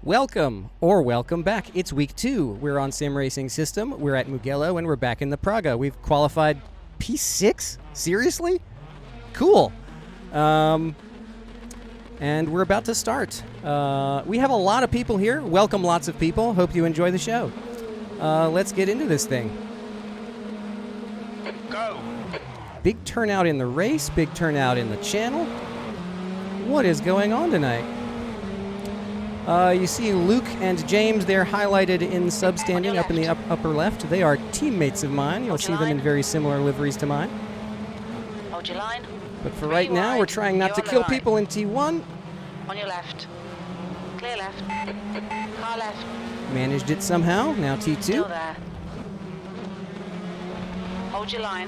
Welcome, or welcome back. It's week 2. We're on Sim Racing System. We're at Mugello, and we're back in the Praga. We've qualified P6? Seriously? Cool. And we're about to start. We have a lot of people here. Welcome, lots of people. Hope you enjoy the show. Let's get into this thing. Go. Big turnout in the race, big turnout in the channel. What is going on tonight? You see Luke and James, they're highlighted in substanding up in the upper left. They are teammates of mine. You'll see them in very similar liveries to mine. Hold your line. But for right now, we're trying not to kill people in T1. On your left. Clear left. Car left. Managed it somehow. Now Still T2. there. Hold your line.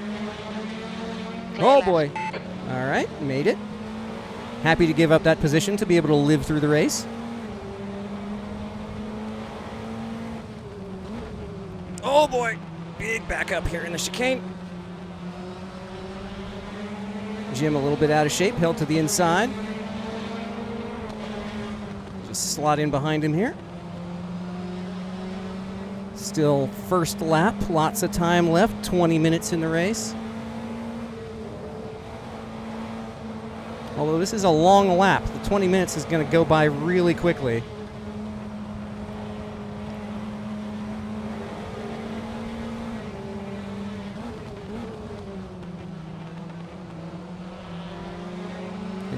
Clear Oh left. boy. All right, made it. Happy to give up that position to be able to live through the race. Oh boy, big backup here in the chicane. Jim a little bit out of shape, held to the inside. Just slot in behind him here. Still first lap, lots of time left, 20 minutes in the race. Although this is a long lap, the 20 minutes is going to go by really quickly.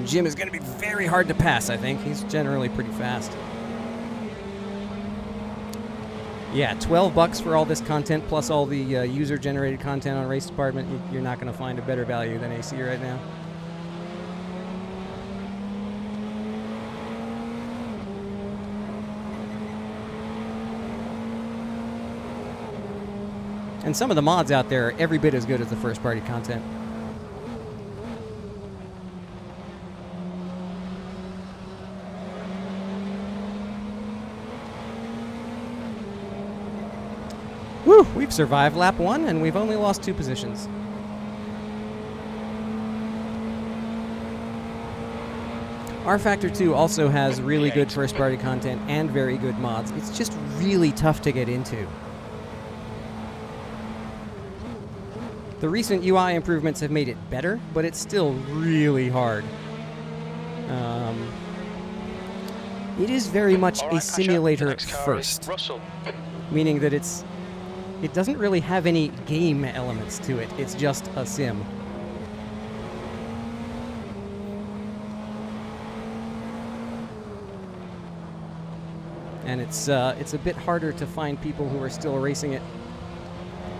Jim is going to be very hard to pass, I think. He's generally pretty fast. Yeah, $12 for all this content, plus all the user-generated content on Race Department. You're not going to find a better value than AC right now. And some of the mods out there are every bit as good as the first-party content. Woo! We've survived lap 1, and we've only lost 2 positions. R-Factor 2 also has really good first-party content and very good mods. It's just really tough to get into. The recent UI improvements have made it better, but it's still really hard. It is very much a simulator at first, meaning that it doesn't really have any game elements to it. It's just a sim. And it's a bit harder to find people who are still racing it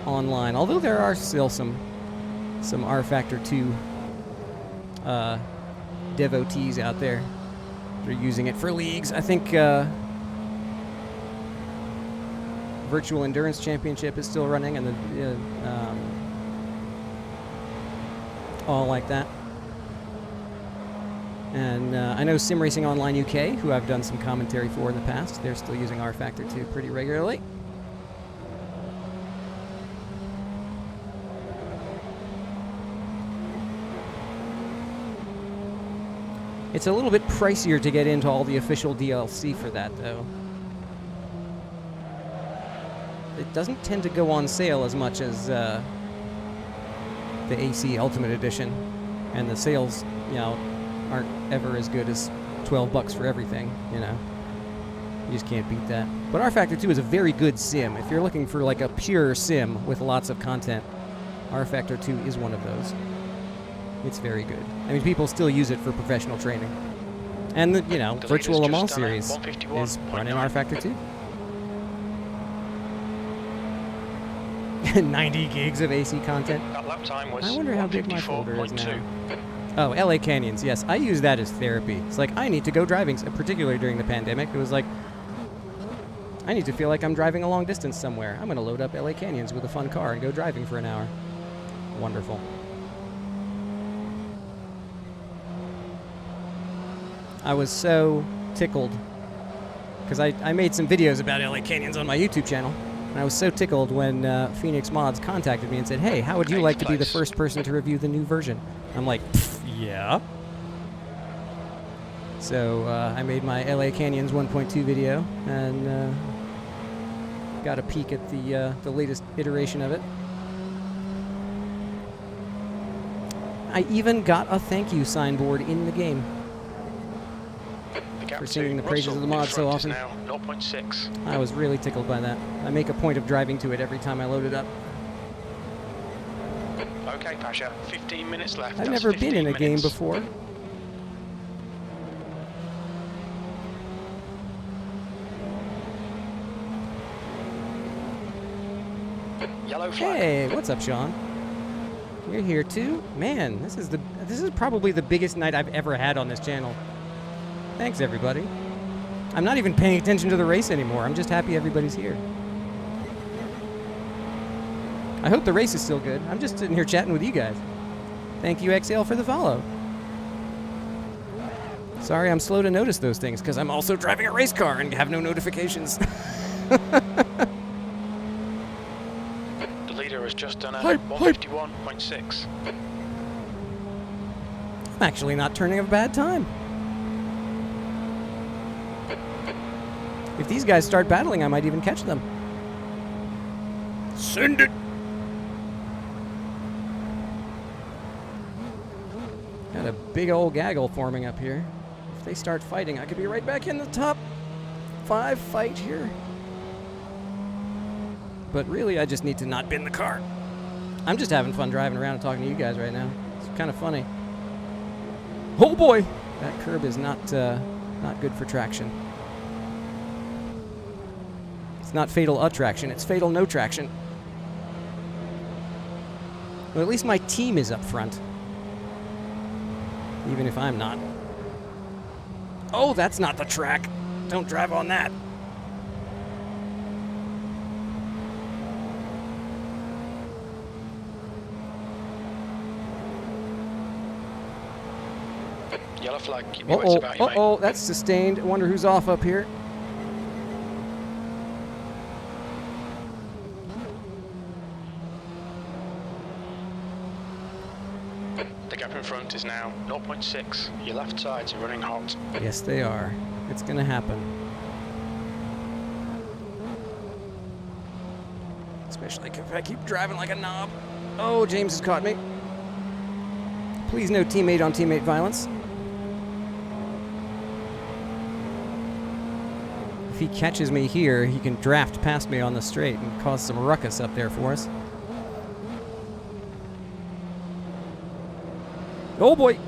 online. Although there are still some R-Factor 2 devotees out there. They're using it for leagues. I think Virtual Endurance Championship is still running, and all like that. And I know Sim Racing Online UK, who I've done some commentary for in the past, they're still using R-Factor 2 pretty regularly. It's a little bit pricier to get into all the official DLC for that, though. It doesn't tend to go on sale as much as the AC Ultimate Edition, and the sales, aren't ever as good as $12 for everything. You just can't beat that. But R-Factor 2 is a very good sim. If you're looking for like a pure sim with lots of content, R-Factor 2 is one of those. It's very good. I mean, people still use it for professional training. And the, Virtual Le Mans series is running R-Factor 2. 90 gigs of AC content. That lap time was I wonder how big my folder is now. 154.2. Oh, LA Canyons, yes. I use that as therapy. It's like, I need to go driving, particularly during the pandemic. It was like, I need to feel like I'm driving a long distance somewhere. I'm going to load up LA Canyons with a fun car and go driving for an hour. Wonderful. I was so tickled because I made some videos about LA Canyons on my YouTube channel, and I was so tickled when Phoenix Mods contacted me and said, hey, how would you like to be the first person to review the new version? I'm like, yeah. So I made my LA Canyons 1.2 video and got a peek at the latest iteration of it. I even got a thank you signboard in the game for singing the praises of the mod so often. 0.6. I was really tickled by that. I make a point of driving to it every time I load it up. Okay, Pasha, 15 minutes left. I've never been in a game before. Yellow flag. Hey, what's up, Sean? You're here too? Man, this is probably the biggest night I've ever had on this channel. Thanks, everybody. I'm not even paying attention to the race anymore. I'm just happy everybody's here. I hope the race is still good. I'm just sitting here chatting with you guys. Thank you, XL, for the follow. Sorry I'm slow to notice those things, because I'm also driving a race car and have no notifications. The leader has just done a 151.6. I'm actually not turning a bad time. If these guys start battling, I might even catch them. Send it! Got a big old gaggle forming up here. If they start fighting, I could be right back in the top 5 fight here. But really, I just need to not bin the car. I'm just having fun driving around and talking to you guys right now. It's kind of funny. Oh boy! That curb is not good for traction. It's not fatal attraction, it's fatal no traction. Well, at least my team is up front. Even if I'm not. Oh, that's not the track. Don't drive on that. Yellow flag. Keep your wits about you, mate. Uh-oh, that's sustained. I wonder who's off up here. The gap in front is now 0.6. Your left sides are running hot. Yes, they are. It's gonna happen. Especially if I keep driving like a knob. Oh, James has caught me. Please no teammate on teammate violence. If he catches me here, he can draft past me on the straight and cause some ruckus up there for us. Oh boy!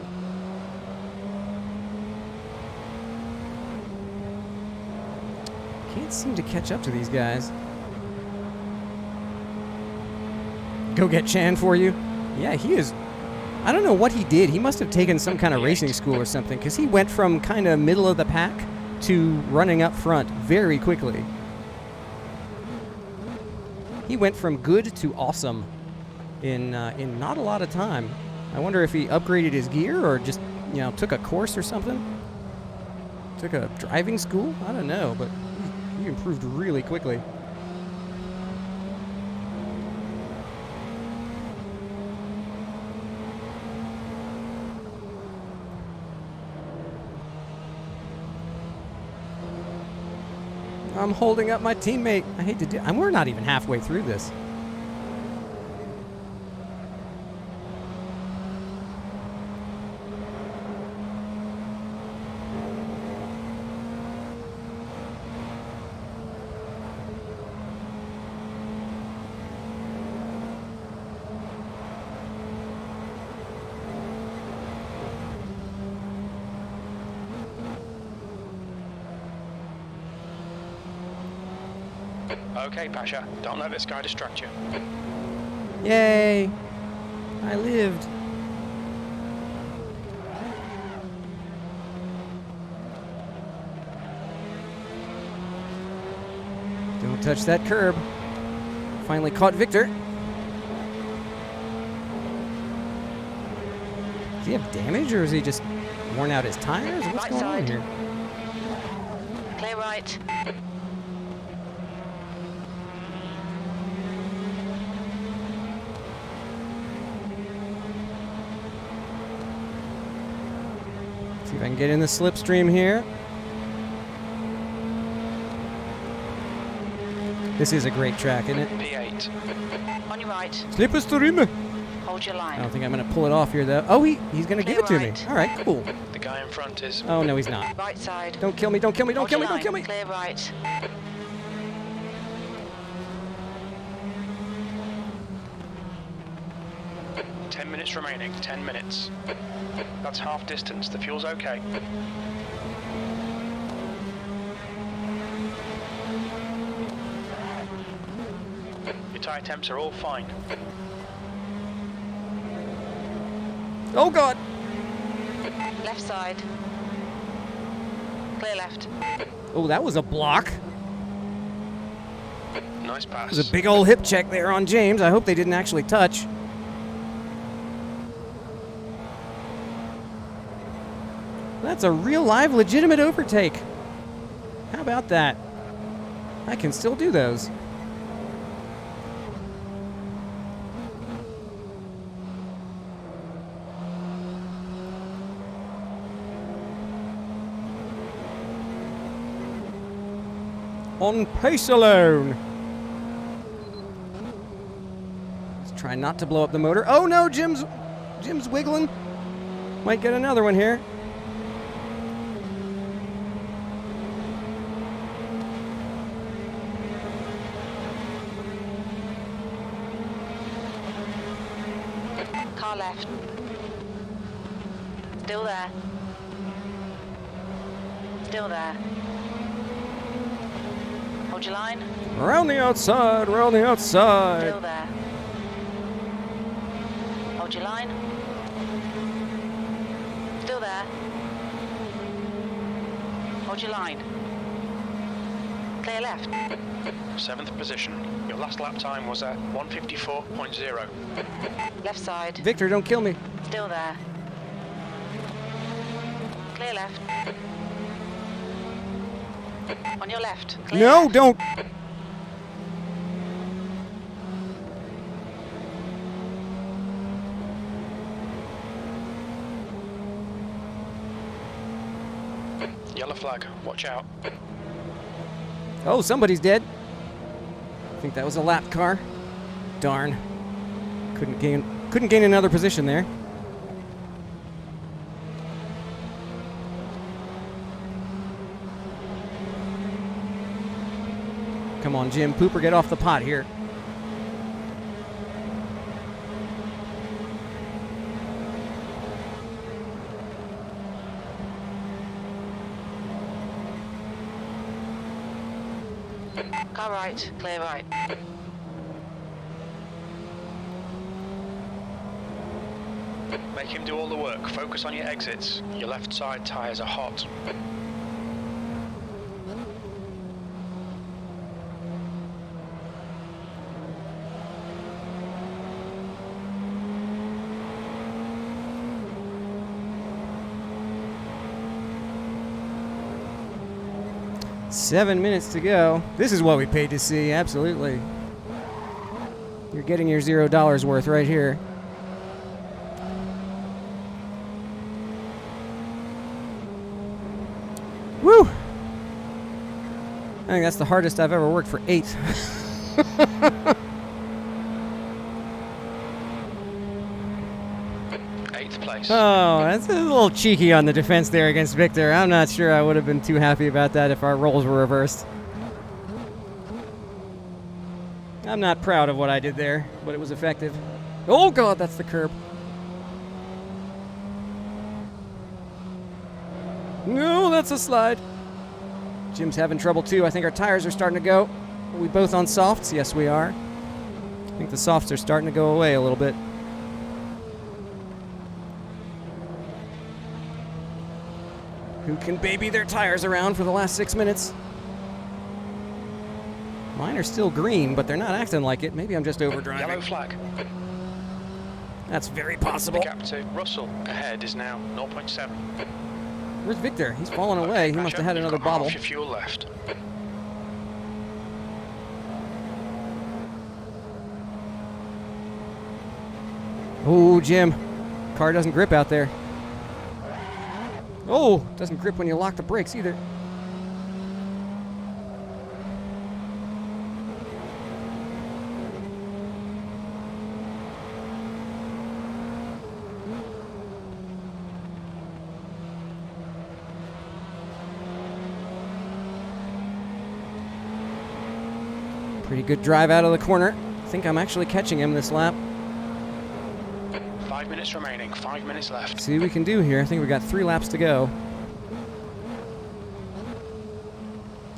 Can't seem to catch up to these guys. Go get Chan for you. Yeah, he is. I don't know what he did. He must have taken some kind of racing school or something, because he went from kind of middle of the pack to running up front very quickly. He went from good to awesome in not a lot of time. I wonder if he upgraded his gear or just, you know, took a course or something. Took a driving school? I don't know, but he improved really quickly. I'm holding up my teammate. I hate to do. We're not even halfway through this. Okay, Pasha, don't let this guy distract you. Yay! I lived. Don't touch that curb. Finally caught Victor. Does he have damage, or is he just worn out his tires? What's Right going on side. here? Clear right. See if I and get in the slipstream here. This is a great track, isn't it? P8. On your right. Slipstream. Hold your I line. don't think I'm going to pull it off here, though. Oh, he's going to give it to me. right. All right, cool. The guy in front is Oh, no, he's not. Right side. Don't kill me, don't kill me, don't Hold kill your me, don't kill me. line. Clear right. ten minutes remaining. 10 minutes. That's half distance. The fuel's okay. Your tyre temps are all fine. Oh, God. Left side. Clear left. Oh, that was a block. Nice pass. There's a big old hip check there on James. I hope they didn't actually touch. That's a real live legitimate overtake. How about that? I can still do those. On pace alone. Let's try not to blow up the motor. Oh no, Jim's wiggling. Might get another one here. Car left. Still there. Still there. Hold your line. Around the outside, around the outside. Still there. Hold your line. Still there. Hold your line. Clear left. 7th position. Your last lap time was at 1:54.0. Left side. Victor, don't kill me. Still there. Clear left. On your left. Clear No, left. don't. Yellow flag. Watch out. Oh, somebody's dead. I think that was a lap car. Darn. Couldn't gain another position there. Come on, Jim. Pooper, get off the pot here. Car right. Clear right. Make him do all the work. Focus on your exits. Your left side tyres are hot. Seven minutes to go. This is what we paid to see, absolutely. You're getting your $0 worth right here. Woo! I think that's the hardest I've ever worked for 8. Eighth place. Oh, that's a little cheeky on the defense there against Victor. I'm not sure I would have been too happy about that if our roles were reversed. I'm not proud of what I did there, but it was effective. Oh, God, that's the curb. No, that's a slide. Jim's having trouble, too. I think our tires are starting to go. Are we both on softs? Yes, we are. I think the softs are starting to go away a little bit. Who can baby their tires around for the last 6 minutes? Mine are still green, but they're not acting like it. Maybe I'm just overdriving. Yellow flag. That's very The possible. gap to Russell ahead is now 0.7. Where's Victor? He's fallen away. He must have had You've another got bobble. half your fuel left. Oh, Jim. Car doesn't grip out there. Oh, doesn't grip when you lock the brakes either. Pretty good drive out of the corner. I think I'm actually catching him this lap. 5 minutes remaining, 5 minutes left. See what we can do here. I think we got 3 laps to go.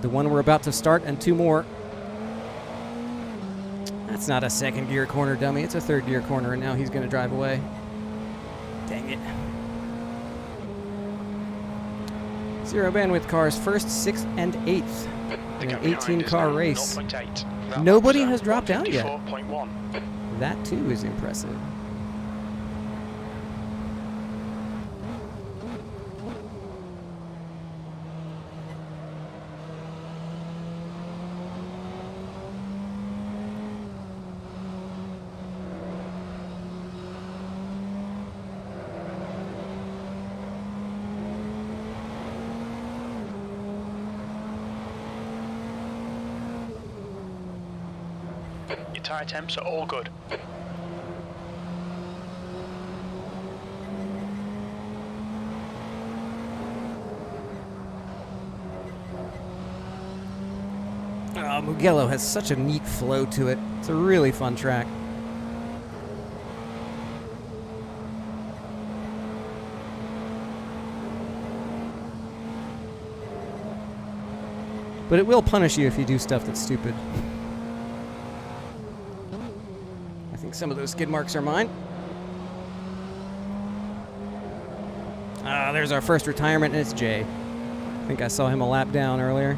The one we're about to start and 2 more. That's not a second gear corner, dummy. It's a third gear corner, and now he's going to drive away. Dang it. Zero bandwidth cars first, 6th, and 8th in an 18-car race. 0.8. Nobody has dropped out yet. 154.1. That, too, is impressive. Your tyre temps are all good. Mugello has such a neat flow to it. It's a really fun track. But it will punish you if you do stuff that's stupid. I think some of those skid marks are mine. There's our first retirement, and it's Jay. I think I saw him a lap down earlier.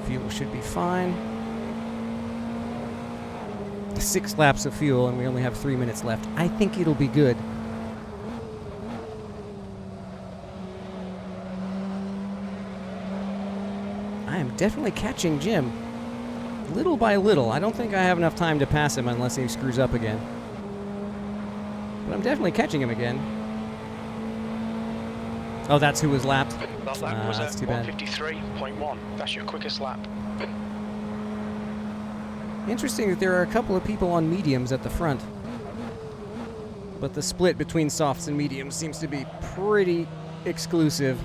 Fuel should be fine. 6 laps of fuel, and we only have 3 minutes left. I think it'll be good. I am definitely catching Jim. Little by little. I don't think I have enough time to pass him unless he screws up again. But I'm definitely catching him again. Oh, that's who was lapped. That lap was that's at too bad. 153.1. That's your quickest lap. Interesting that there are a couple of people on mediums at the front. But the split between softs and mediums seems to be pretty exclusive.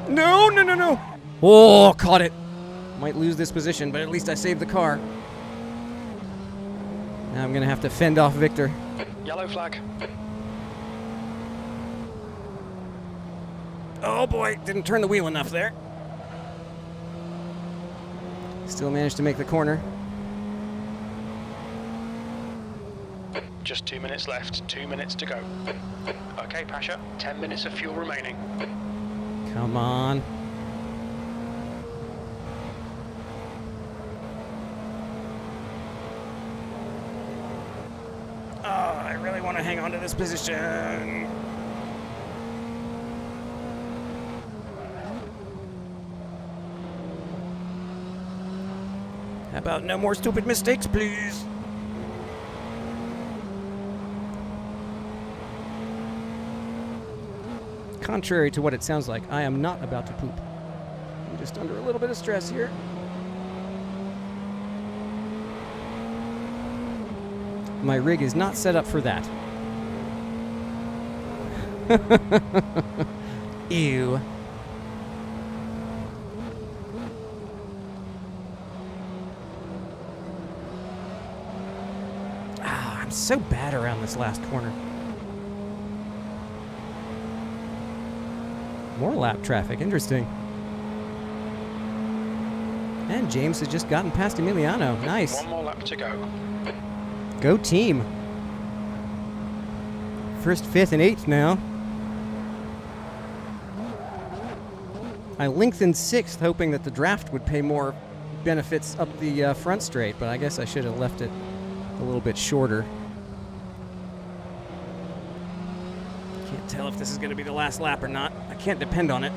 No, no, no, no! Oh, caught it. Might lose this position, but at least I saved the car. Now I'm going to have to fend off Victor. Yellow flag. Oh boy, didn't turn the wheel enough there. Still managed to make the corner. Just 2 minutes left, 2 minutes to go. Okay, Pasha, 10 minutes of fuel remaining. Come on. Oh, I really want to hang on to this position. How about no more stupid mistakes, please? Contrary to what it sounds like, I am not about to poop. I'm just under a little bit of stress here. My rig is not set up for that. Ew. I'm so bad around this last corner. More lap traffic, interesting. And James has just gotten past Emiliano. Nice. 1 more lap to go. Go team. First, 5th, and 8th now. I lengthened 6th, hoping that the draft would pay more benefits up the front straight, but I guess I should have left it a little bit shorter. Can't Can't tell if this is going to be the last lap or not. I can't depend on it.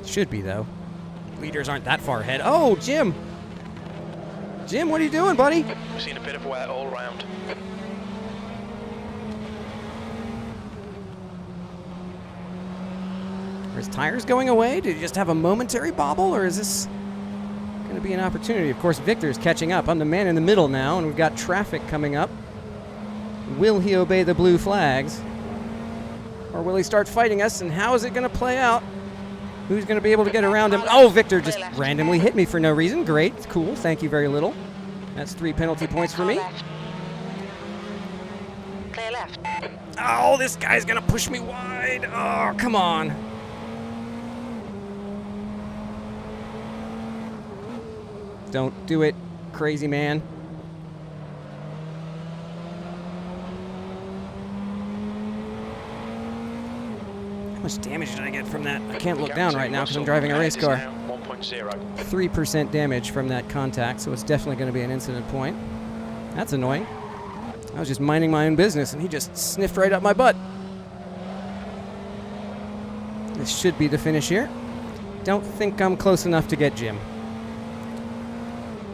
Should be, though. Leaders aren't that far ahead. Oh, Jim! Jim, what are you doing, buddy? We've seen a bit of wear all round. Are his tires going away? Did he just have a momentary bobble, or is this going to be an opportunity? Of course, Victor's catching up. I'm the man in the middle now, and we've got traffic coming up. Will he obey the blue flags? Or will he start fighting us, and how is it going to play out? Who's going to be able to get around him? Oh, Victor just randomly hit me for no reason. Great. Cool. Thank you very little. That's 3 penalty points for me. Clear left. Oh, this guy's going to push me wide. Oh, come on. Don't do it, crazy man. How much damage did I get from that? I can't look down right now because I'm driving a race car. 1.0. 3% damage from that contact, so it's definitely going to be an incident point. That's annoying. I was just minding my own business, and he just sniffed right up my butt. This should be the finish here. Don't think I'm close enough to get Jim.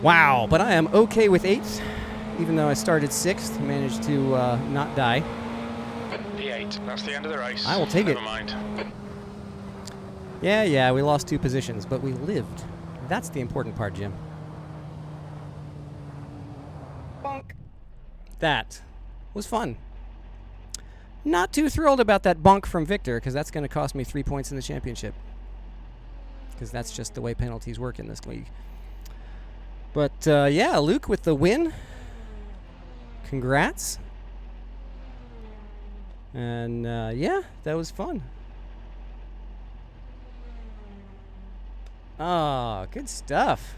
Wow, but I am okay with 8th, even though I started 6th, managed to not die. P8, that's the end of the race. I will take it. Never mind. Yeah, we lost 2 positions, but we lived. That's the important part, Jim. Bonk. That was fun. Not too thrilled about that bonk from Victor, because that's going to cost me 3 points in the championship. Because that's just the way penalties work in this league. But, yeah, Luke with the win. Congrats. And, yeah, that was fun. Oh, good stuff.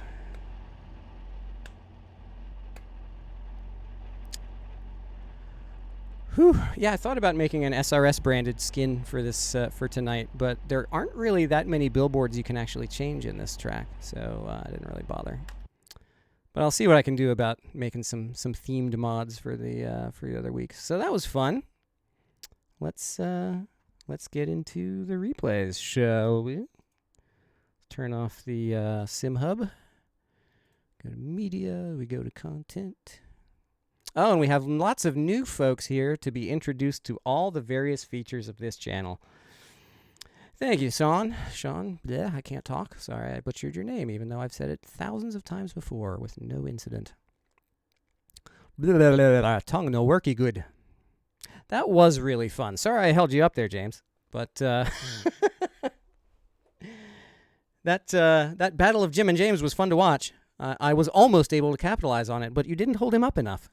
Whew. Yeah, I thought about making an SRS branded skin for this for tonight, but there aren't really that many billboards you can actually change in this track, so I didn't really bother. But I'll see what I can do about making some themed mods for the other weeks. So that was fun. Let's get into the replays, shall we? Turn off the Sim Hub. Go to media. We go to content. Oh, and we have lots of new folks here to be introduced to all the various features of this channel. Thank you, Sean. Sean, yeah, I can't talk. Sorry, I butchered your name, even though I've said it thousands of times before with no incident. Blah, blah, blah, blah. Tongue no worky good. That was really fun. Sorry I held you up there, James. But that Battle of Jim and James was fun to watch. I was almost able to capitalize on it, but you didn't hold him up enough.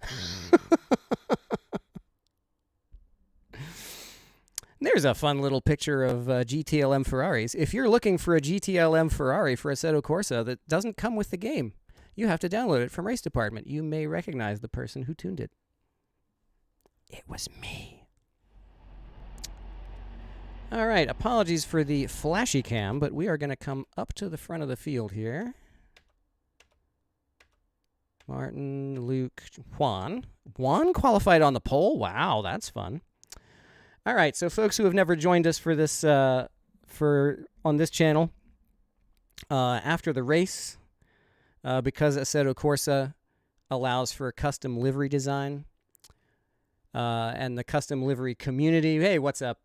There's a fun little picture of GTLM Ferraris. If you're looking for a GTLM Ferrari for Assetto Corsa that doesn't come with the game, you have to download it from Race Department. You may recognize the person who tuned it. It was me. All right, apologies for the flashy cam, but we are going to come up to the front of the field here. Martin, Luke, Juan. Juan qualified on the pole? Wow, that's fun. All right, so folks who have never joined us for this on this channel, after the race, because Assetto Corsa allows for custom livery design, and the custom livery community. Hey, what's up?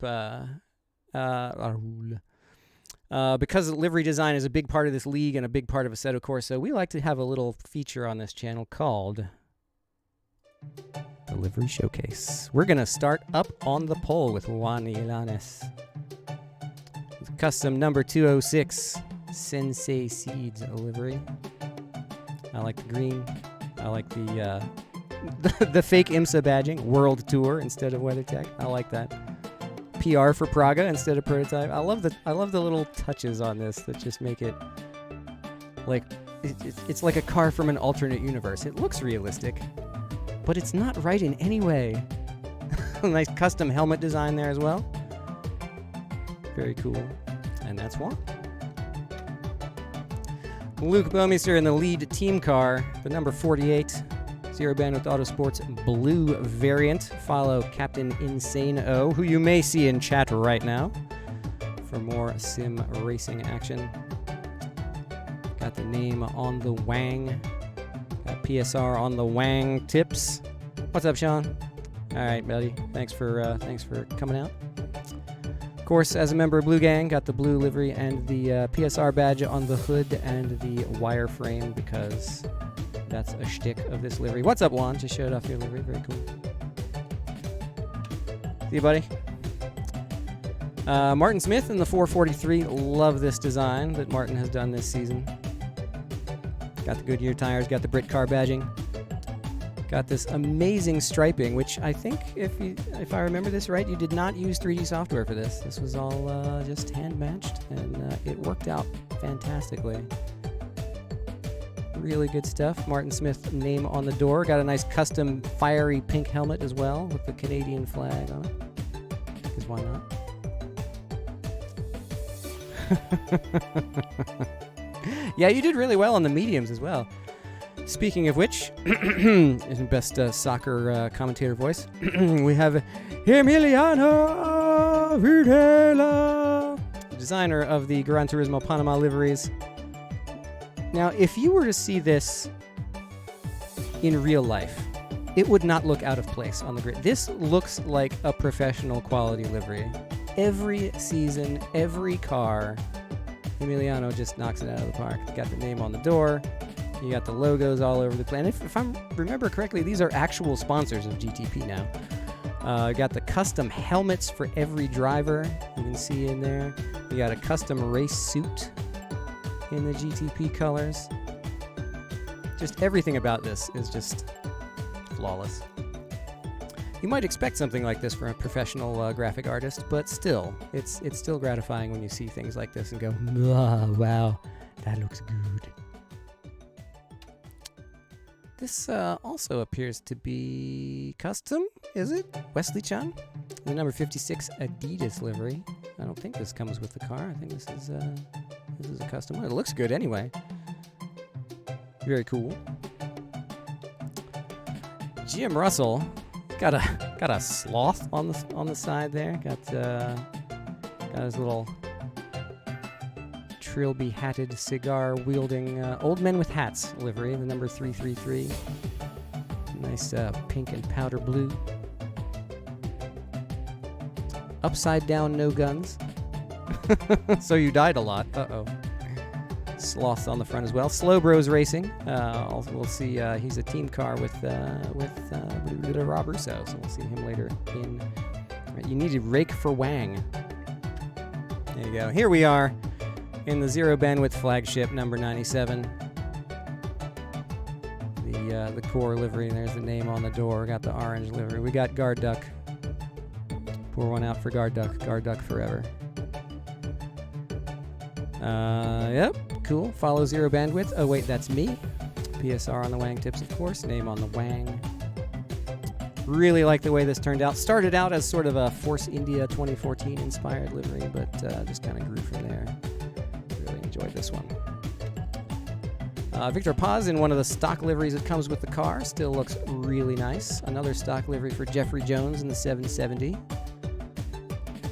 Because livery design is a big part of this league and a big part of Assetto Corsa, we like to have a little feature on this channel called the Livery Showcase. We're going to start up on the pole with Juan Ilanes. Custom number 206, Sensei Seeds livery. I like the green. I like the the fake IMSA badging, World Tour instead of WeatherTech. I like that. PR for Praga instead of prototype. I love the little touches on this that just make it like it's like a car from an alternate universe. It looks realistic, but it's not right in any way. Nice custom helmet design there as well. Very cool. And that's one. Luke Bowmeister in the lead team car, the number 48. Zero Bandwidth Autosports blue variant. Follow Captain Insane O, who you may see in chat right now, for more sim racing action. Got the name on the wang. Got PSR on the wang tips. What's up, Sean? All right, buddy. Thanks for coming out. Of course, as a member of Blue Gang, got the blue livery and the PSR badge on the hood and the wireframe because that's a shtick of this livery. What's up, Juan? Just showed off your livery. Very cool. See you, buddy. Martin Smith in the 443. Love this design that Martin has done this season. Got the Goodyear tires, got the Brit car badging. Got this amazing striping, which I think, if I remember this right, you did not use 3D software for this. This was all just hand-matched, and it worked out fantastically. Really good stuff. Martin Smith name on the door. Got a nice custom fiery pink helmet as well with the Canadian flag on it. Because why not? Yeah, you did really well on the mediums as well. Speaking of which, best soccer commentator voice, we have Emiliano Videla, designer of the Gran Turismo Panama liveries. Now, if you were to see this in real life, it would not look out of place on the grid. This looks like a professional quality livery. Every season, every car, Emiliano just knocks it out of the park. You got the name on the door. You got the logos all over the place. And if I remember correctly, these are actual sponsors of GTP now. Got the custom helmets for every driver. You can see in there. You got a custom race suit in the GTP colors. Just everything about this is just flawless. You might expect something like this from a professional graphic artist, but still, it's still gratifying when you see things like this and go, wow, that looks good. This also appears to be custom, is it? Wesley-chan? The number 56 Adidas livery. I don't think this comes with the car. I think this is a custom one. It looks good anyway. Very cool. Jim Russell got a sloth on the side there. Got his little trilby hatted cigar wielding old men with hats livery, the number 333. Nice pink and powder blue. Upside down, no guns. So you died a lot. Uh-oh. Sloths on the front as well. Slow Bros Racing. We'll see. He's a team car with Rob Russo, so we'll see him later in. Right, you need to rake for Wang. There you go. Here we are in the Zero Bandwidth flagship, number 97. The core livery. There's the name on the door. Got the orange livery. We got Guard Duck. Pour one out for Guard Duck. Guard Duck forever. Yep. Cool. Follow Zero Bandwidth. Oh, wait, that's me. PSR on the Wang tips, of course. Name on the Wang. Really like the way this turned out. Started out as sort of a Force India 2014 inspired livery, but just kind of grew from there. Really enjoyed this one. Victor Paz in one of the stock liveries that comes with the car. Still looks really nice. Another stock livery for Jeffrey Jones in the 770.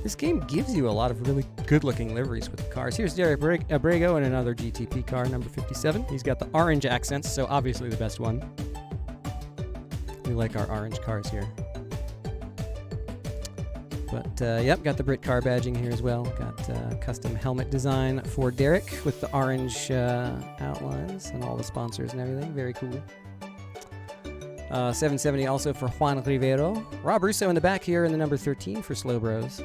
This game gives you a lot of really good-looking liveries with the cars. Here's Derek Abrego in another GTP car, number 57. He's got the orange accents, so obviously the best one. We like our orange cars here. But, yep, got the Brit car badging here as well. Got custom helmet design for Derek with the orange outlines and all the sponsors and everything. Very cool. 770 also for Juan Rivero. Rob Russo in the back here in the number 13 for Slow Bros.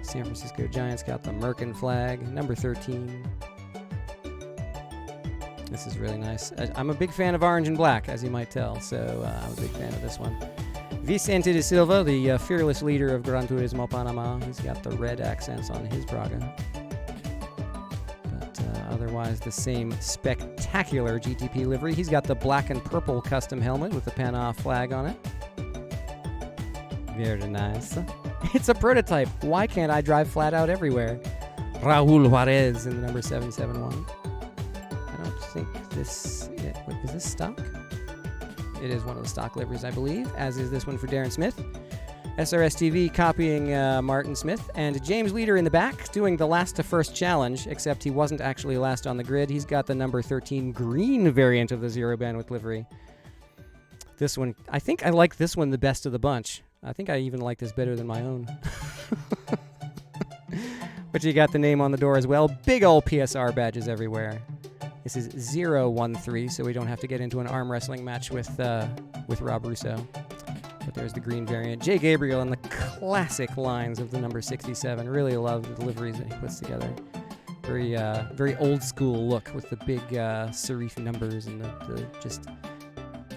San Francisco Giants got the Merkin flag, number 13. This is really nice. I'm a big fan of orange and black, as you might tell, so I'm a big fan of this one. Vicente de Silva, the fearless leader of Gran Turismo Panama. He's got the red accents on his Praga. But otherwise, the same spectacular GTP livery. He's got the black and purple custom helmet with the Panama flag on it. Very nice. It's a prototype. Why can't I drive flat out everywhere? Raul Juarez in the number 771. I don't think this... Is this stock? It is one of the stock liveries, I believe, as is this one for Darren Smith. SRS TV copying Martin Smith, and James Leader in the back doing the last to first challenge, except he wasn't actually last on the grid. He's got the number 13 green variant of the zero bandwidth livery. This one, I think I like this one the best of the bunch. I think I even like this better than my own. But you got the name on the door as well. Big old PSR badges everywhere. This is 013, so we don't have to get into an arm wrestling match with Rob Russo. But there's the green variant. Jay Gabriel and the classic lines of the number 67. Really love the deliveries that he puts together. Very old school look with the big serif numbers and the just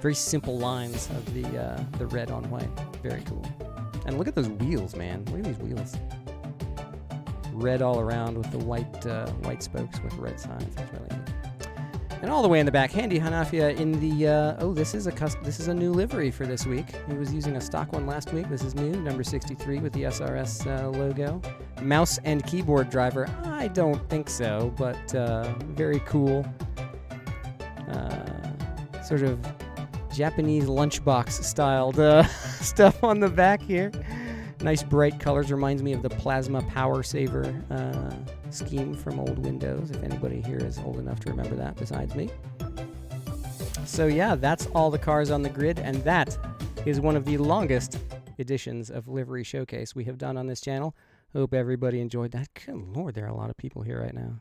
very simple lines of the red on white. Very cool. And look at those wheels, man. Look at these wheels. Red all around with the white spokes with red signs. That's really neat. And all the way in the back, Handy Hanafia in the, this is a new livery for this week. He was using a stock one last week. This is new, number 63 with the SRS logo. Mouse and keyboard driver, I don't think so, but very cool. Sort of Japanese lunchbox styled stuff on the back here. Nice bright colors, reminds me of the Plasma Power Saver scheme from old Windows, if anybody here is old enough to remember that besides me. So yeah, that's all the cars on the grid, and that is one of the longest editions of Livery Showcase we have done on this channel. Hope everybody enjoyed that. Good Lord, there are a lot of people here right now.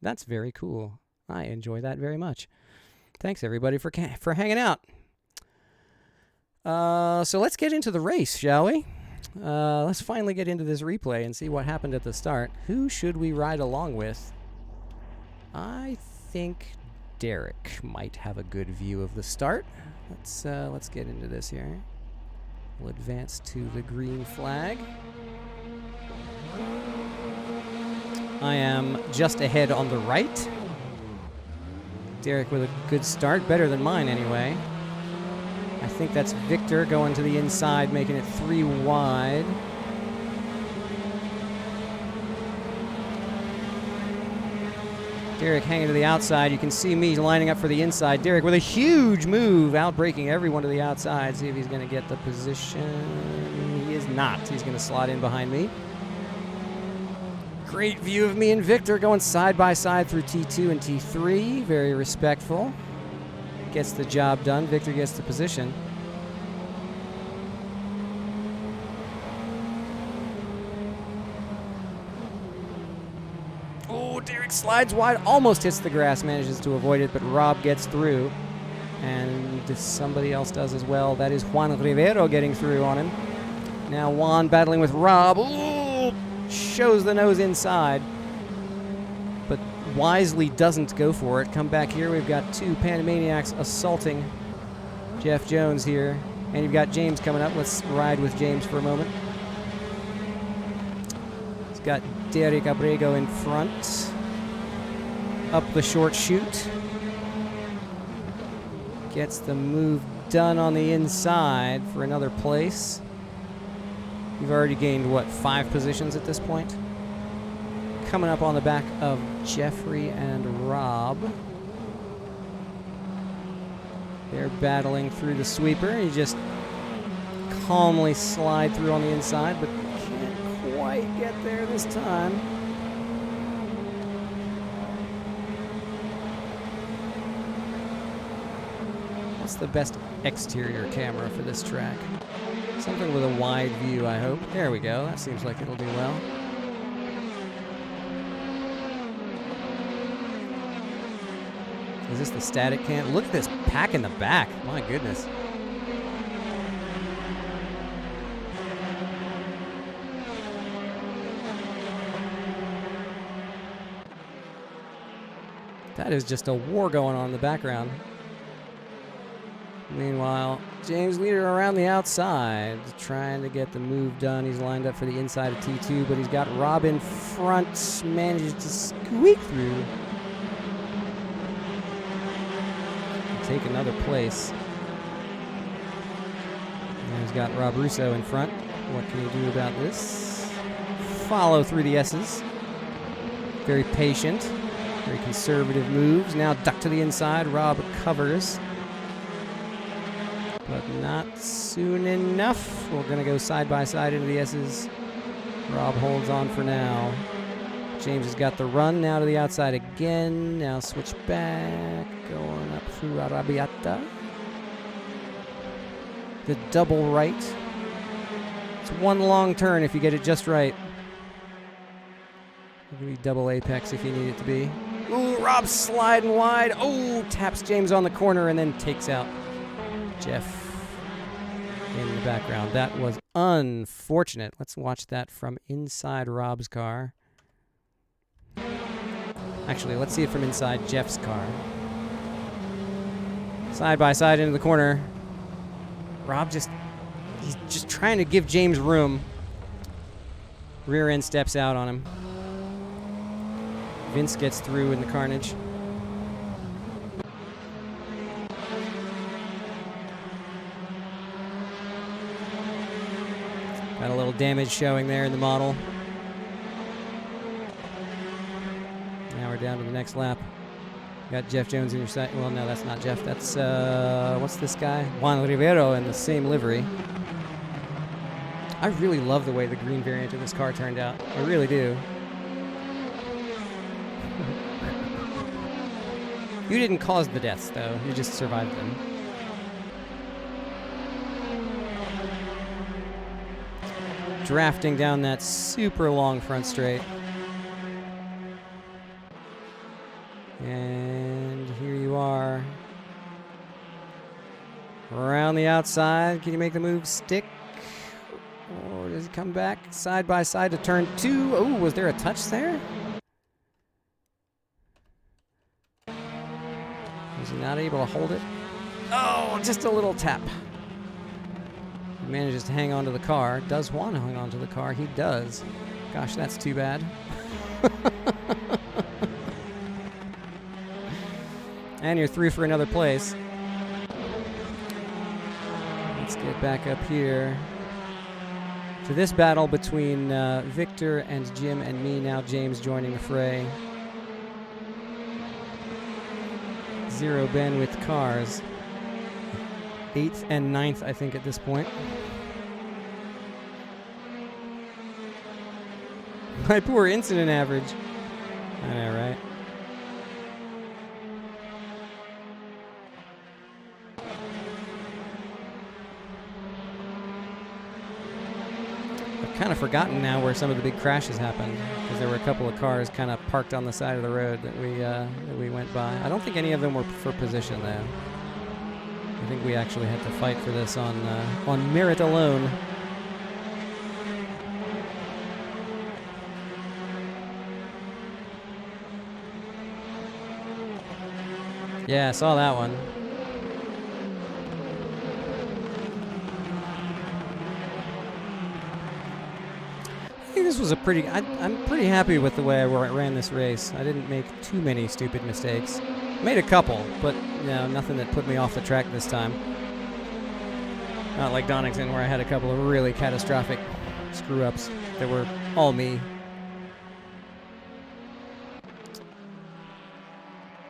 That's very cool. I enjoy that very much. Thanks everybody for hanging out. So let's get into the race, shall we? Let's finally get into this replay and see what happened at the start. Who should we ride along with? I think Derek might have a good view of the start. Let's get into this here. We'll advance to the green flag. I am just ahead on the right. Derek with a good start, better than mine anyway. I think that's Victor going to the inside, making it 3 wide. Derek hanging to the outside. You can see me lining up for the inside. Derek with a huge move, outbraking everyone to the outside. See if he's going to get the position. He is not. He's going to slot in behind me. Great view of me and Victor going side by side through T2 and T3. Very respectful. Gets the job done. Victor gets the position. Oh, Derek slides wide, almost hits the grass, manages to avoid it, but Rob gets through. And somebody else does as well. That is Juan Rivero getting through on him. Now Juan battling with Rob. Ooh, shows the nose inside, but wisely doesn't go for it. Come back here. We've got two Panamaniacs assaulting Jeff Jones here. And you've got James coming up. Let's ride with James for a moment. He's got Derek Abrego in front. Up the short chute. Gets the move done on the inside for another place. You've already gained, what, 5 positions at this point? Coming up on the back of Jeffrey and Rob. They're battling through the sweeper. You just calmly slide through on the inside, but can't quite get there this time. What's the best exterior camera for this track? Something with a wide view, I hope. There we go. That seems like it'll do well. Is this the static cam? Look at this pack in the back. My goodness. That is just a war going on in the background. Meanwhile, James Leader around the outside, trying to get the move done. He's lined up for the inside of T2, but he's got Rob in front, manages to squeak through. Take another place. And he's got Rob Russo in front. What can he do about this? Follow through the S's. Very patient, very conservative moves. Now duck to the inside. Rob covers. but not soon enough. We're going to go side by side into the S's. Rob holds on for now. James has got the run now to the outside again. Now switch back, going up through Arrabbiata. The double right. It's one long turn if you get it just right. It can be double apex if you need it to be. Ooh, Rob's sliding wide. Oh, taps James on the corner and then takes out Jeff in the background. That was unfortunate. Let's watch that from inside Rob's car. Actually, let's see it from inside Jeff's car. Side by side into the corner. Rob he's just trying to give James room. Rear end steps out on him. Vince gets through in the carnage. Got a little damage showing there in the model. Now we're down to the next lap. Got Jeff Jones in your sight. Well, no, that's not Jeff. That's, what's this guy? Juan Rivero in the same livery. I really love the way the green variant of this car turned out. I really do. You didn't cause the deaths, though. You just survived them. Drafting down that super long front straight. And here you are. Around the outside. Can you make the move stick? Or does he come back side by side to turn 2? Oh, was there a touch there? Was he not able to hold it? Oh, just a little tap. He manages to hang on to the car. Does Juan hang on to the car? He does. Gosh, that's too bad. And you're through for another place. Let's get back up here to this battle between Victor and Jim and me. Now James joining the fray. Zero bandwidth cars. 8th and 9th, I think, at this point. My poor incident average. I know, right? I've kind of forgotten now where some of the big crashes happened, because there were a couple of cars kind of parked on the side of the road that we went by. I don't think any of them were for position, though. I think we actually had to fight for this on merit alone. Yeah, I saw that one. I think this was a pretty... I'm pretty happy with the way I ran this race. I didn't make too many stupid mistakes. Made a couple, but you know, nothing that put me off the track this time. Not like Donington, where I had a couple of really catastrophic screw-ups that were all me.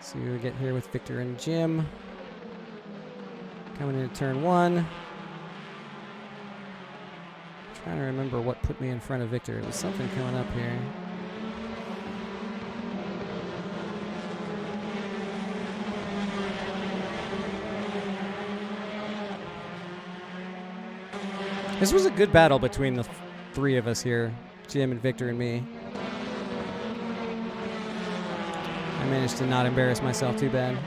See who we get here with Victor and Jim. Coming into turn 1. Trying to remember what put me in front of Victor. It was something coming up here. This was a good battle between the three of us here, Jim and Victor and me. I managed to not embarrass myself too bad.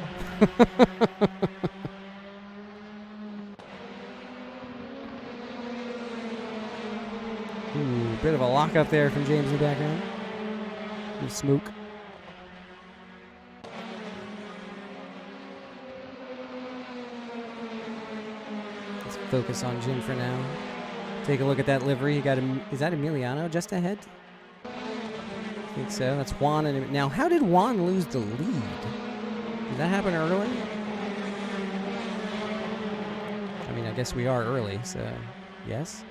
Ooh, bit of a lock up there from James in the background. Smoke. Let's focus on Jim for now. Take a look at that livery. He got is that Emiliano just ahead? I think so. That's Juan. And now, how did Juan lose the lead? Did that happen early? I mean, I guess we are early, so yes.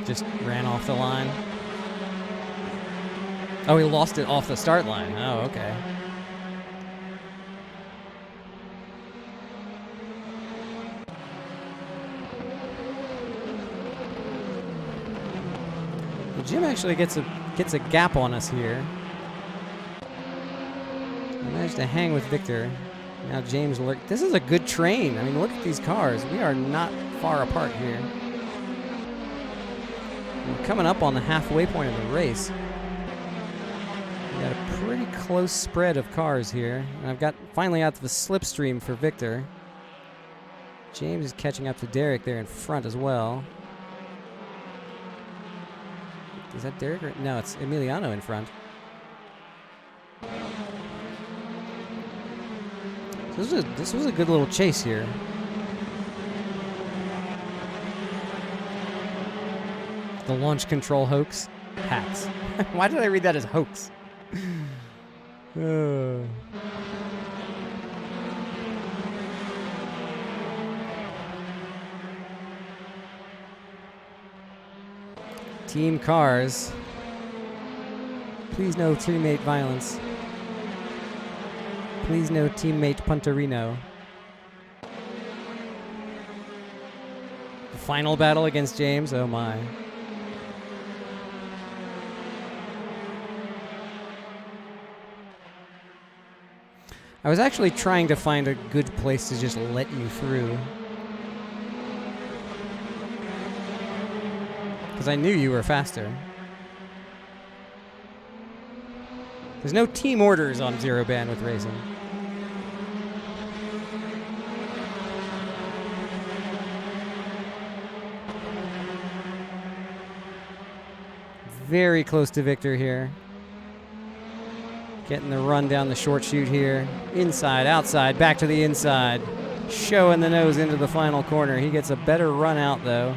Just ran off the line. Oh, he lost it off the start line. Oh, okay. Well, Jim actually gets a gap on us here. I managed to hang with Victor. Now James this is a good train. I mean, look at these cars. We are not far apart here. We're coming up on the halfway point of the race. We got a pretty close spread of cars here. And I've got finally out to the slipstream for Victor. James is catching up to Derek there in front as well. Is that Derek? Or no, it's Emiliano in front. This was a good little chase here. The launch control hoax. Hacks. Why did I read that as hoax? Team cars. Please no teammate violence. Please no teammate Punterino. The final battle against James. Oh my. I was actually trying to find a good place to just let you through. Because I knew you were faster. There's no team orders on zero bandwidth racing. Very close to Victor here. Getting the run down the short chute here. Inside, outside, back to the inside. Showing the nose into the final corner. He gets a better run out though.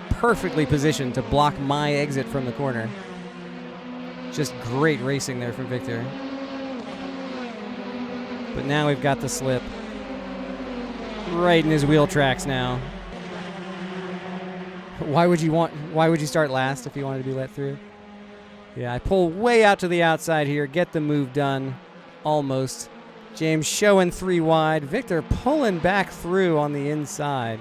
Perfectly positioned to block my exit from the corner. Just great racing there from Victor. But now we've got the slip. Right in his wheel tracks now. Why would you start last if you wanted to be let through? Yeah, I pull way out to the outside here, get the move done. Almost. James showing 3 wide. Victor pulling back through on the inside.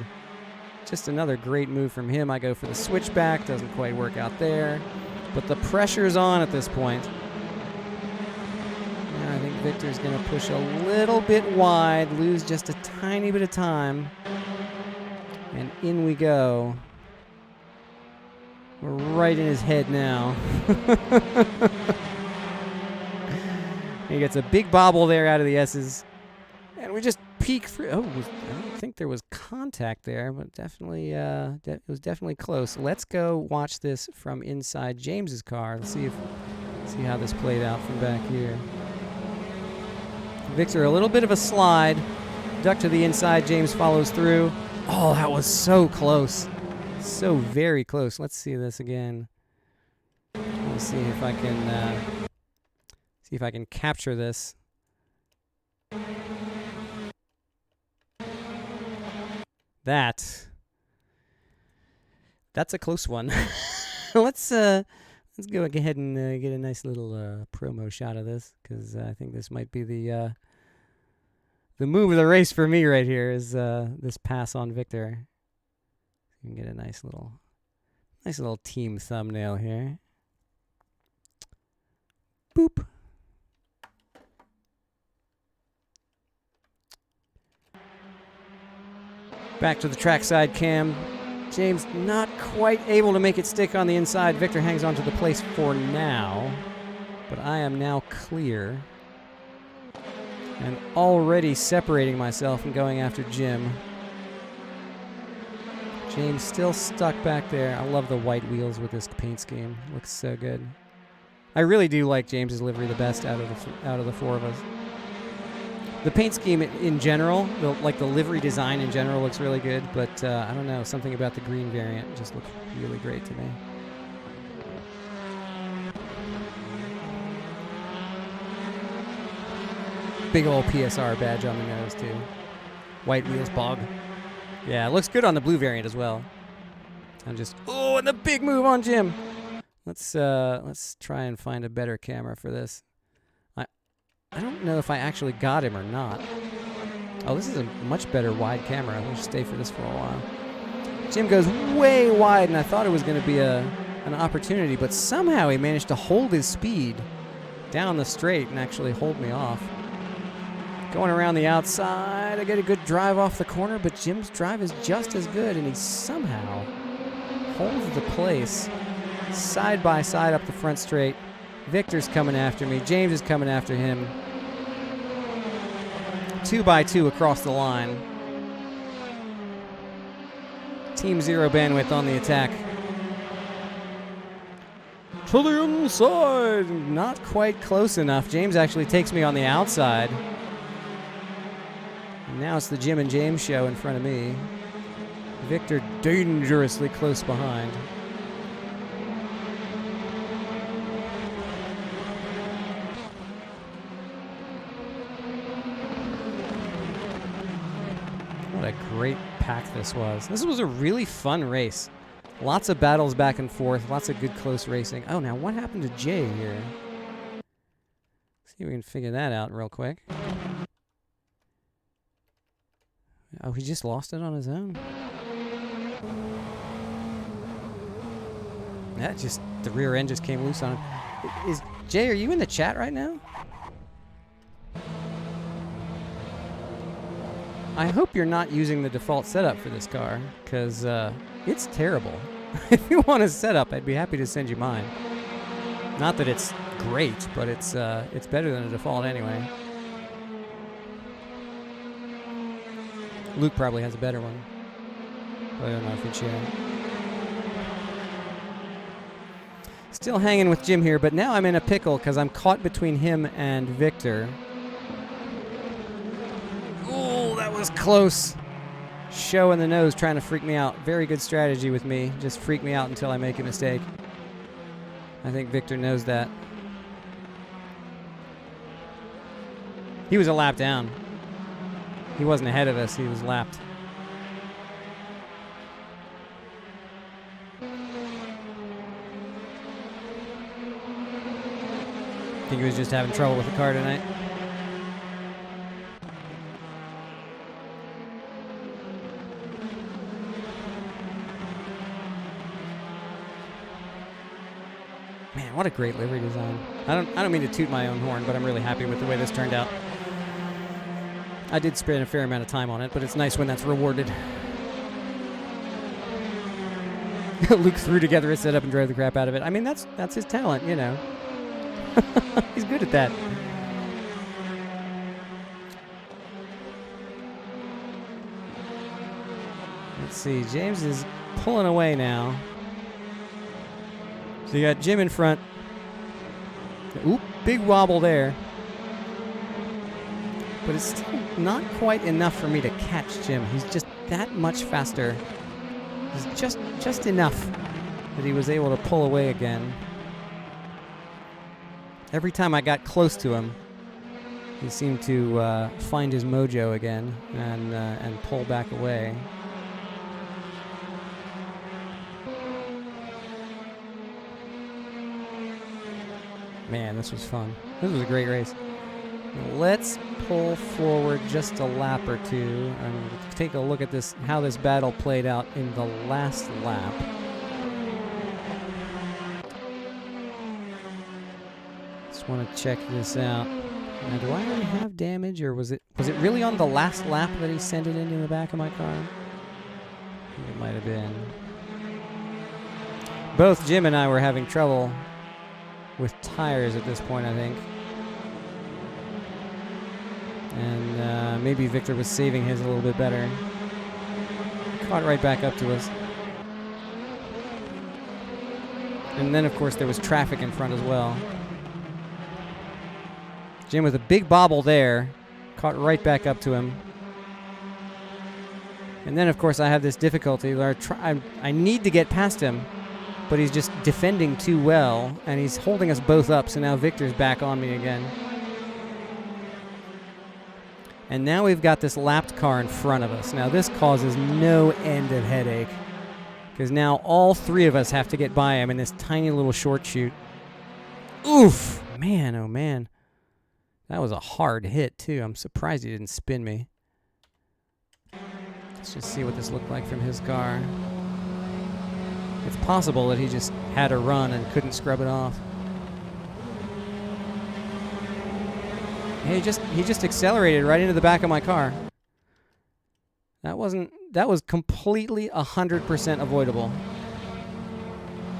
Just another great move from him. I go for the switchback. Doesn't quite work out there. But the pressure's on at this point. Now I think Victor's going to push a little bit wide, lose just a tiny bit of time. And in we go. We're right in his head now. He gets a big bobble there out of the S's. And we just peek through. Oh, I don't think there was contact there, but definitely, it was definitely close. Let's go watch this from inside James's car. Let's see how this played out from back here. Victor, a little bit of a slide. Duck to the inside. James follows through. Oh, that was so close. So very close. Let's see this again. Let's see if I can capture this. That's a close one. Let's go ahead and get a nice little promo shot of this, because I think this might be the move of the race for me right here. Is this pass on Victor? You can get a nice little team thumbnail here. Boop. Back to the trackside cam. James not quite able to make it stick on the inside. Victor hangs on to the place for now. But I am now clear. And already separating myself and going after Jim. James still stuck back there. I love the white wheels with this paint scheme. Looks so good. I really do like James's livery the best out of the 4 of us. The paint scheme in general, the livery design in general looks really good, but I don't know, something about the green variant just looks really great to me. Big old PSR badge on the nose too. White wheels, bog. Yeah, it looks good on the blue variant as well. And the big move on Jim. Let's try and find a better camera for this. I don't know if I actually got him or not. Oh, this is a much better wide camera. We'll stay for this for a while. Jim goes way wide, and I thought it was going to be a an opportunity, but somehow he managed to hold his speed down the straight and actually hold me off. Going around the outside, I get a good drive off the corner, but Jim's drive is just as good, and he somehow holds the place side by side up the front straight. Victor's coming after me. James is coming after him. 2 by 2 across the line. Team Zero Bandwidth on the attack. To the inside. Not quite close enough. James actually takes me on the outside. And now it's the Jim and James show in front of me. Victor dangerously close behind. What a great pack this was. This was a really fun race. Lots of battles back and forth, lots of good close racing. Oh, now what happened to Jay here? See if we can figure that out real quick. Oh, he just lost it on his own. That just, the rear end just came loose on him. Jay, are you in the chat right now? I hope you're not using the default setup for this car, because it's terrible. If you want a setup, I'd be happy to send you mine. Not that it's great, but it's better than a default anyway. Luke probably has a better one, but I don't know if he'd share. Still hanging with Jim here, but now I'm in a pickle because I'm caught between him and Victor. Oh, that was close. Show in the nose trying to freak me out. Very good strategy with me. Just freak me out until I make a mistake. I think Victor knows that. He was a lap down. He wasn't ahead of us. He was lapped. I think he was just having trouble with the car tonight. Man, what a great livery design. I don't mean to toot my own horn, but I'm really happy with the way this turned out. I did spend a fair amount of time on it, but it's nice when that's rewarded. Luke threw together a setup and drove the crap out of it. I mean, that's his talent, you know. He's good at that. Let's see, James is pulling away now. So you got Jim in front. Oop, big wobble there. But it's still not quite enough for me to catch Jim. He's just that much faster. He's just enough that he was able to pull away again. Every time I got close to him, he seemed to find his mojo again and pull back away. Man, this was fun. This was a great race. Let's pull forward just a lap or two and take a look at this, how this battle played out in the last lap. Just want to check this out. Now, do I already have damage, or was it really on the last lap that he sent it into the back of my car? I think it might have been. Both Jim and I were having trouble with tires at this point, I think. And maybe Victor was saving his a little bit better. Caught right back up to us. And then, of course, there was traffic in front as well. Jim with a big bobble there. Caught right back up to him. And then, of course, I have this difficulty where I need to get past him, but he's just defending too well, and he's holding us both up, so now Victor's back on me again. And now we've got this lapped car in front of us. Now this causes no end of headache, because now all three of us have to get by him in this tiny little short chute. Oof! Man, oh man. That was a hard hit, too. I'm surprised he didn't spin me. Let's just see what this looked like from his car. It's possible that he just had a run and couldn't scrub it off. He just accelerated right into the back of my car. That was completely 100% avoidable.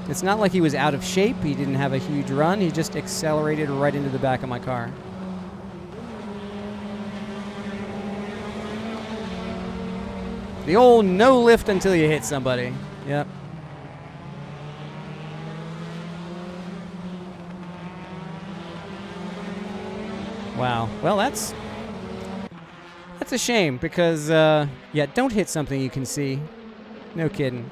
It's not like he was out of shape. He didn't have a huge run. He just accelerated right into the back of my car. The old no lift until you hit somebody. Yep. Wow. Well, that's a shame because, yeah, don't hit something you can see. No kidding.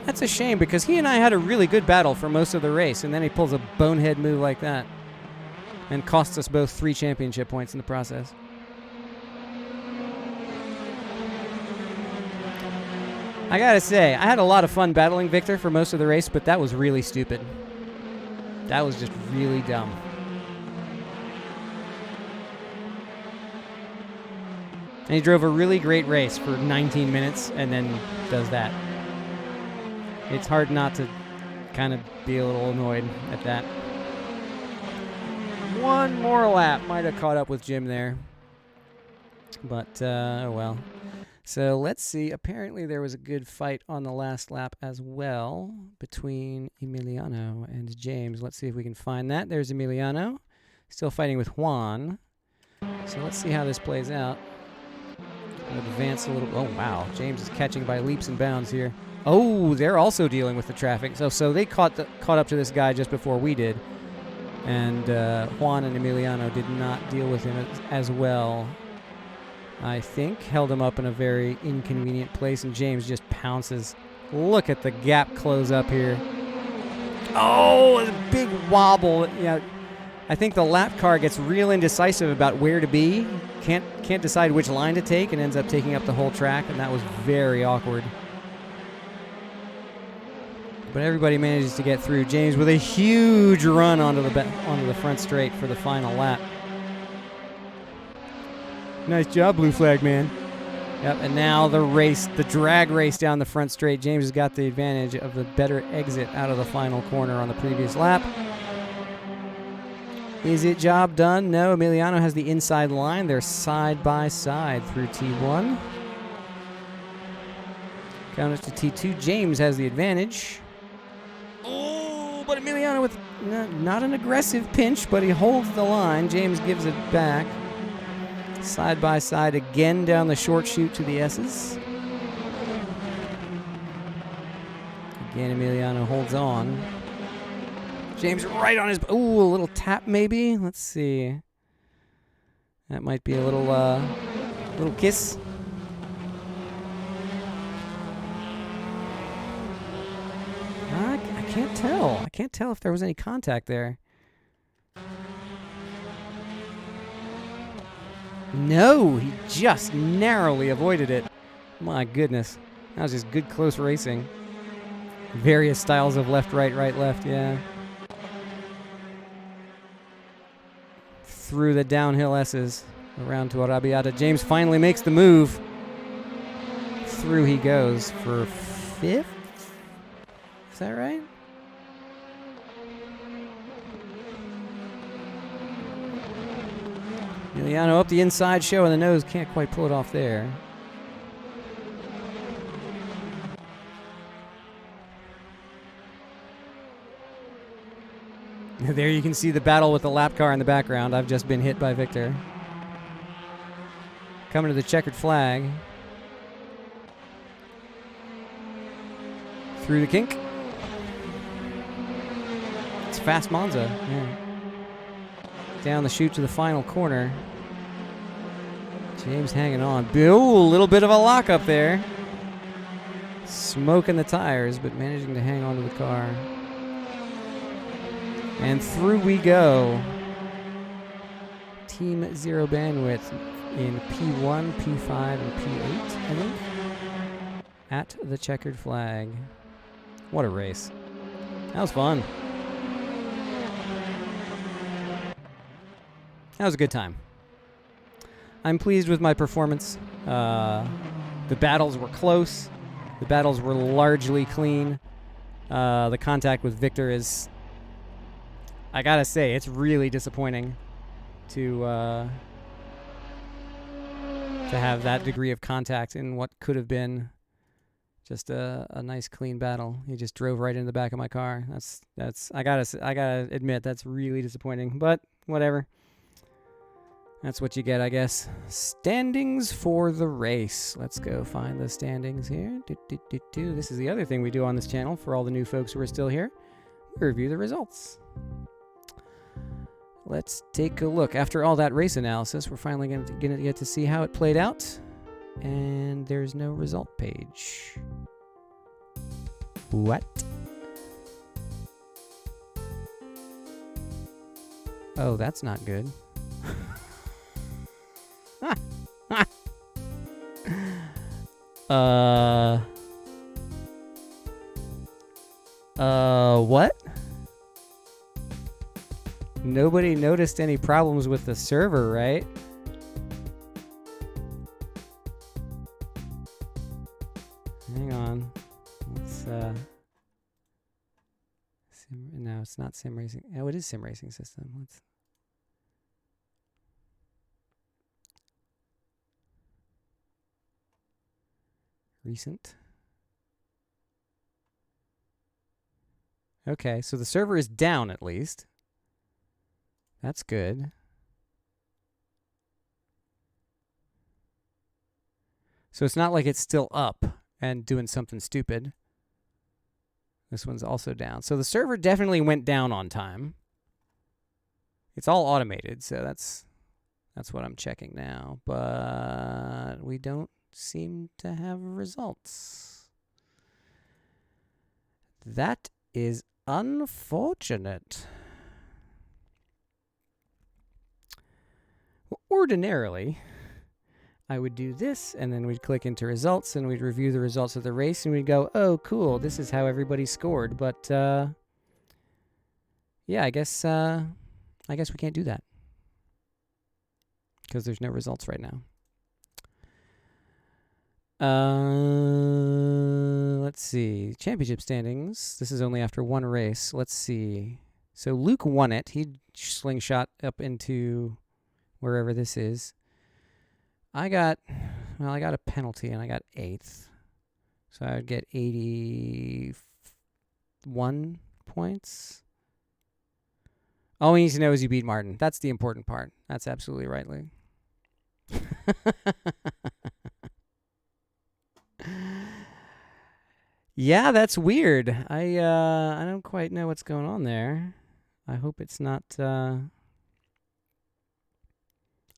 That's a shame because he and I had a really good battle for most of the race, and then he pulls a bonehead move like that and costs us both 3 championship points in the process. I gotta say, I had a lot of fun battling Victor for most of the race, but that was really stupid. That was just really dumb. And he drove a really great race for 19 minutes and then does that. It's hard not to kind of be a little annoyed at that. One more lap. Might have caught up with Jim there. But, oh well. So let's see. Apparently there was a good fight on the last lap as well between Emiliano and James. Let's see if we can find that. There's Emiliano. Still fighting with Juan. So let's see how this plays out. Advance a little. Oh, wow. James is catching by leaps and bounds here. Oh, they're also dealing with the traffic. So they caught up to this guy just before we did. And Juan and Emiliano did not deal with him as well, I think. Held him up in a very inconvenient place, and James just pounces. Look at the gap close up here. Oh, a big wobble. Yeah, I think the lap car gets real indecisive about where to be. Can't decide which line to take and ends up taking up the whole track, and that was very awkward. But everybody manages to get through. James with a huge run onto the front straight for the final lap. Nice job, Blue Flag man. Yep, and now the drag race down the front straight. James has got the advantage of the better exit out of the final corner on the previous lap. Is it job done? No, Emiliano has the inside line. They're side by side through T1. Count us to T2. James has the advantage. Oh, but Emiliano with not an aggressive pinch, but he holds the line. James gives it back. Side by side again down the short chute to the S's. Again, Emiliano holds on. James right on his... Ooh, a little tap maybe? Let's see. That might be a little kiss. I can't tell. I can't tell if there was any contact there. No, he just narrowly avoided it. My goodness. That was just good close racing. Various styles of left, right, left, yeah. Through the downhill S's around to Arrabbiata. James finally makes the move. Through he goes for 5th? Is that right? Emiliano up the inside, showing the nose. Can't quite pull it off there. There you can see the battle with the lap car in the background. I've just been hit by Victor. Coming to the checkered flag. Through the kink. It's fast Monza. Yeah. Down the chute to the final corner. James hanging on. Ooh, a little bit of a lock up there. Smoking the tires, but managing to hang on to the car. And through we go. Team Zero Bandwidth in P1, P5, and P8, I think. At the checkered flag. What a race. That was fun. That was a good time. I'm pleased with my performance. The battles were close. The battles were largely clean. The contact with Victor is, I gotta say, it's really disappointing to have that degree of contact in what could have been just a nice clean battle. He just drove right into the back of my car. That's I gotta admit, that's really disappointing, but whatever. That's what you get, I guess. Standings for the race. Let's go find the standings here. This is the other thing we do on this channel for all the new folks who are still here. We review the results. Let's take a look. After all that race analysis, we're finally going to get to see how it played out. And there's no result page. What? Oh, that's not good. What? Nobody noticed any problems with the server, right? Hang on. Let's, no, it's not sim racing. Oh, it is sim racing system. Let's. Recent. Okay, so the server is down at least. That's good. So it's not like it's still up and doing something stupid. This one's also down. So the server definitely went down on time. It's all automated, so that's what I'm checking now. But we don't seem to have results. That is unfortunate. Well, ordinarily, I would do this, and then we'd click into results, and we'd review the results of the race, and we'd go, oh, cool, this is how everybody scored. But, yeah, I guess we can't do that. Because there's no results right now. Let's see. Championship standings. This is only after one race. Let's see. So Luke won it. He slingshot up into wherever this is. I got a penalty and I got 8th. So I would get 81 points. All we need to know is you beat Martin. That's the important part. That's absolutely right, Luke. Yeah, that's weird. I don't quite know what's going on there. I hope it's not an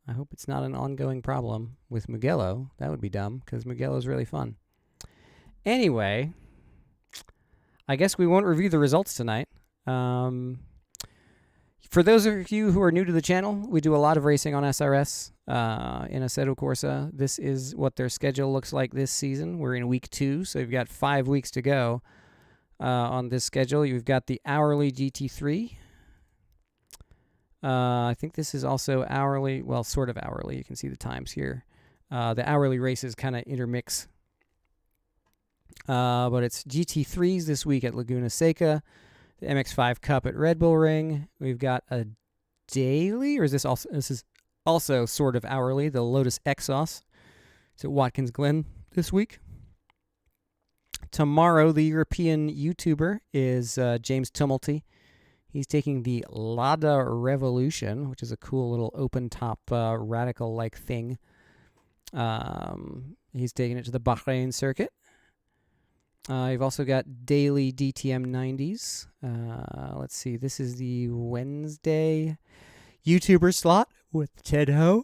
ongoing problem with Mugello. That would be dumb because Mugello is really fun. Anyway, I guess we won't review the results tonight. For those of you who are new to the channel, we do a lot of racing on SRS in Assetto Corsa. This is what their schedule looks like this season. We're in week 2, so you've got 5 weeks to go on this schedule. You've got the hourly GT3. I think this is also hourly, well, sort of hourly. You can see the times here. The hourly races kind of intermix. But it's GT3s this week at Laguna Seca. The MX-5 Cup at Red Bull Ring. We've got a daily, or is this also? This is also sort of hourly. The Lotus Exos. It's at Watkins Glen this week. Tomorrow, the European YouTuber is James Tumulty. He's taking the Lada Revolution, which is a cool little open-top radical-like thing. He's taking it to the Bahrain circuit. You've also got daily DTM 90s. Let's see. This is the Wednesday YouTuber slot with Ted Ho.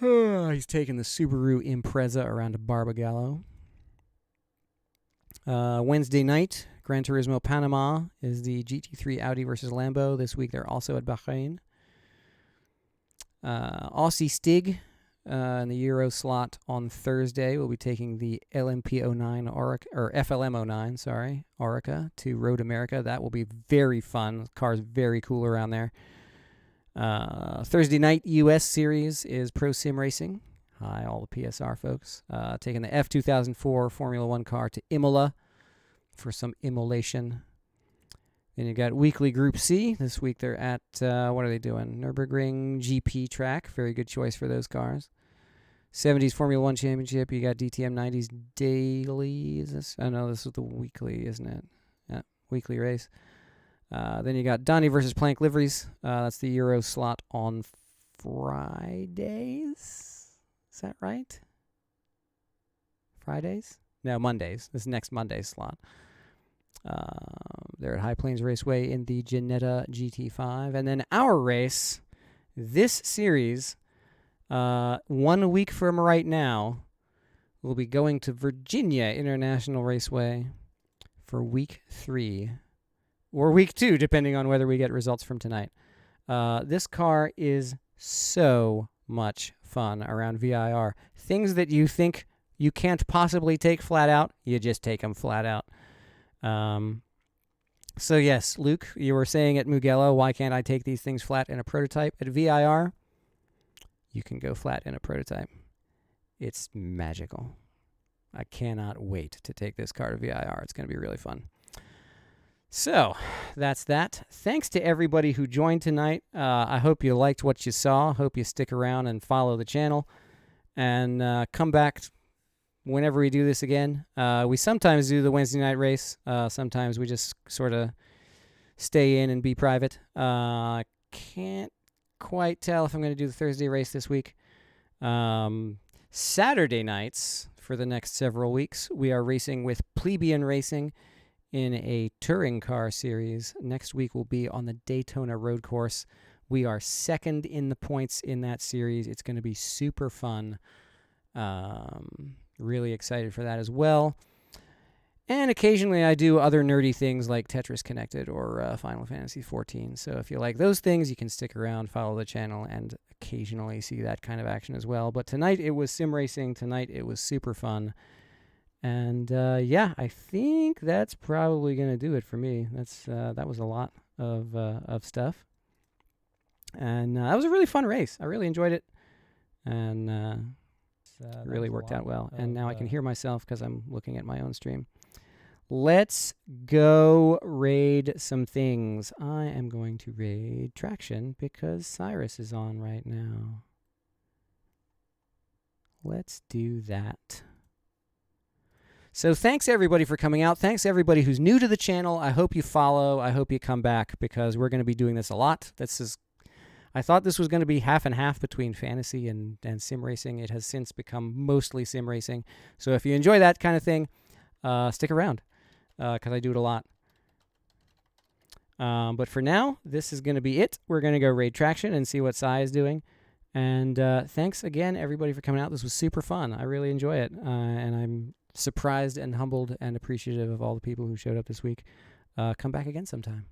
He's taking the Subaru Impreza around to Barbagallo. Wednesday night, Gran Turismo Panama is the GT3 Audi versus Lambo. This week they're also at Bahrain. Aussie Stig in the Euro slot on Thursday will be taking the LMP09 or FLM09, sorry, Orica to Road America. That will be very fun. The car's very cool around there. Thursday night US series is Pro Sim Racing. Hi, all the PSR folks. Taking the F2004 Formula One car to Imola for some immolation. Then you got weekly Group C. This week they're at, what are they doing? Nürburgring GP track. Very good choice for those cars. 70s Formula 1 Championship. You got DTM 90s daily. Is this? Oh, no, this is the weekly, isn't it? Yeah, weekly race. Then you got Donny versus Plank liveries. That's the Euro slot on Fridays. Is that right? Fridays? No, Mondays. This is next Monday's slot. They're at High Plains Raceway in the Ginetta GT5. And then our race, this series, 1 week from right now, we'll be going to Virginia International Raceway for week 3. Or week 2, depending on whether we get results from tonight. This car is so much fun around VIR. Things that you think you can't possibly take flat out, you just take them flat out. So yes, Luke, you were saying at Mugello, why can't I take these things flat in a prototype? At VIR, you can go flat in a prototype. It's magical. I cannot wait to take this car to VIR. It's going to be really fun. So, that's that. Thanks to everybody who joined tonight. I hope you liked what you saw. Hope you stick around and follow the channel. And come back whenever we do this again. We sometimes do the Wednesday night race. Sometimes we just sort of stay in and be private. I can't quite tell if I'm going to do the Thursday race this week. Saturday nights for the next several weeks, we are racing with Plebeian Racing in a touring car series. Next week will be on the Daytona road course. We are second in the points in that series. It's going to be super fun. Really excited for that as well. And occasionally I do other nerdy things like Tetris Connected or Final Fantasy XIV. So if you like those things, you can stick around, follow the channel, and occasionally see that kind of action as well. But tonight it was sim racing. Tonight it was super fun. And yeah, I think that's probably going to do it for me. That was a lot of stuff. And that was a really fun race. I really enjoyed it. And it really worked out well. And now I can hear myself because I'm looking at my own stream. Let's go raid some things. I am going to raid Traction because Cyrus is on right now. Let's do that. So thanks everybody for coming out. Thanks everybody who's new to the channel. I hope you follow. I hope you come back because we're going to be doing this a lot. I thought this was going to be half and half between fantasy and sim racing. It has since become mostly sim racing. So if you enjoy that kind of thing, stick around because I do it a lot. But for now, this is going to be it. We're going to go raid Traction and see what Cy is doing. And thanks again, everybody, for coming out. This was super fun. I really enjoy it. And I'm surprised and humbled and appreciative of all the people who showed up this week. Come back again sometime.